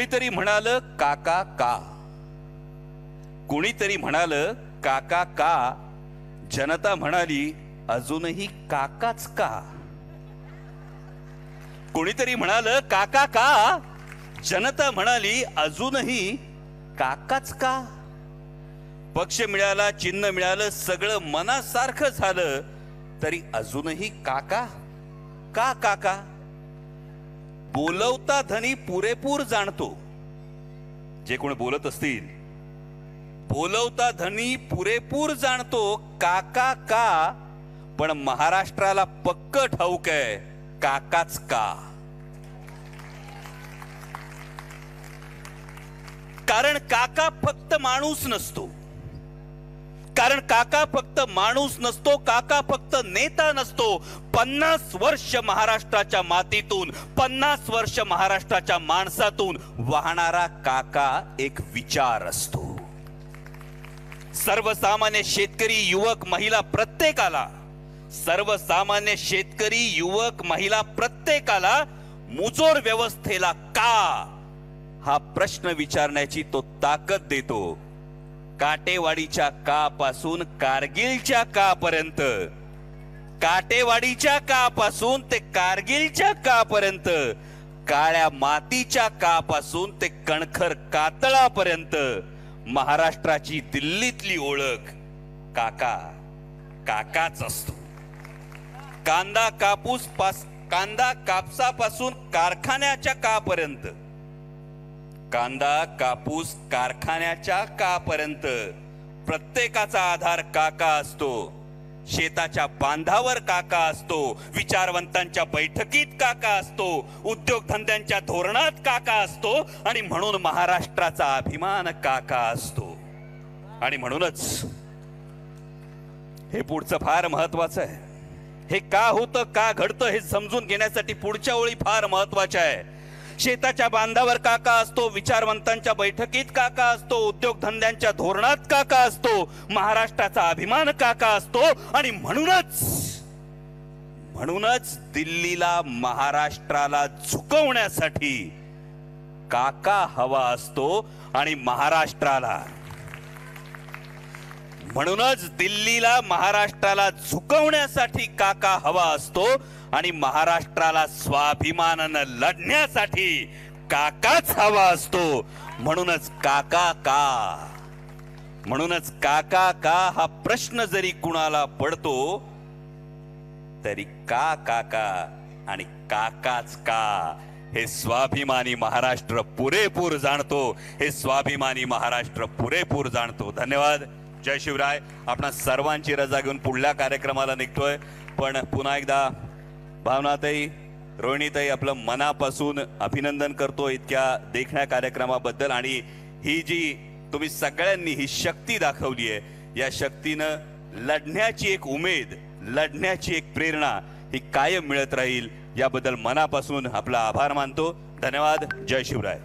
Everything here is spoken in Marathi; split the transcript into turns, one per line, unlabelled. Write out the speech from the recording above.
कुणीतरी म्हणालं काका का, कुणीतरी म्हणालं काका का, जनता म्हणाली अजूनही काकाच का. कुणीतरी म्हणालं काका का, जनता म्हणाली अजूनही काकाच का. पक्ष मिळाला, चिन्ह मिळालं, सगळं मनासारखं झालं, तरी अजूनही काका का. काका बोलवता धनी पुरेपूर जाणतो. जे कोण बोलत असतील, बोलवता धनी पुरेपूर जाणतो काका का, पण महाराष्ट्राला पक्क ठाऊक आहे काकाच का. कारण काका फक्त माणूस नसतो, कारण काका फक्त माणूस नसतो, काका फक्त नेता नसतो. 50 वर्ष महाराष्ट्राच्या मातीतून, 50 वर्ष महाराष्ट्राच्या माणसातून वाहणारा काका एक विचार असतो. सर्वसामान्य शेतकरी, युवक, महिला प्रत्येकाला, सर्वसामान्य शेतकरी, युवक, महिला प्रत्येकाला मुजोर व्यवस्थेला का हा प्रश्न विचारण्याची तो ताकद देतो. काटेवाडीच्या का पासून कारगिलच्या का पर्यंत, काटेवाडीच्या का पासून ते कारगिलच्या का पर्यंत, काळ्या मातीच्या का पासून ते कणखर कातळापर्यंत महाराष्ट्राची दिल्लीतली ओळख काका काकाच असतो. कांदा कांदा कापसापासून कारखान्याच्या का पर्यंत, कांदा कापूस कारखान्याच्या कापर्यंत प्रत्येकाचा आधार काका असतो. शेताच्या बांधावर काका असतो, विचारवंतांच्या बैठकीत काका असतो, उद्योगधंद्यांच्या धोरणात काका असतो, आणि म्हणून महाराष्ट्राचा अभिमान काका असतो. आणि म्हणूनच हे पुढचं फार महत्वाचं आहे. हे का होतं, का घडतं हे समजून घेण्यासाठी पुढच्या ओळी फार महत्वाच्या आहे. शेताच्या बांधावर काका असतो, विचारवंतांच्या बैठकीत काका असतो, उद्योगधंद्यांच्या धोरणात काका असतो, महाराष्ट्राचा अभिमान काका असतो. आणि म्हणूनच दिल्लीला महाराष्ट्राला झुकवण्यासाठी काका हवा असतो. आणि महाराष्ट्राला, म्हणूनच दिल्लीला महाराष्ट्राला झुकवण्यासाठी काका हवा असतो. आणि महाराष्ट्राला स्वाभिमानानं लढण्यासाठी काकाच हवा असतो. म्हणूनच काका का, म्हणूनच काका का हा प्रश्न जरी कुणाला पडतो, तरी का काका आणि काकाच का हे स्वाभिमानी महाराष्ट्र पुरेपूर जाणतो. हे स्वाभिमानी महाराष्ट्र पुरेपूर जाणतो. धन्यवाद. जय शिवराय. आपणा सर्वांची रजा घेऊन पुढल्या कार्यक्रमाला निघतोय. पण पुन्हा एकदा भावनाताई, रोहिणीताई, आपलं मनापासून अभिनंदन करतो इतक्या देखण्या कार्यक्रमाबद्दल. आणि ही जी तुम्ही सगळ्यांनी ही शक्ती दाखवली आहे, या शक्तीनं लढण्याची एक उमेद, लढण्याची एक प्रेरणा ही कायम मिळत राहील. याबद्दल मनापासून आपला आभार मानतो. धन्यवाद. जय शिवराय.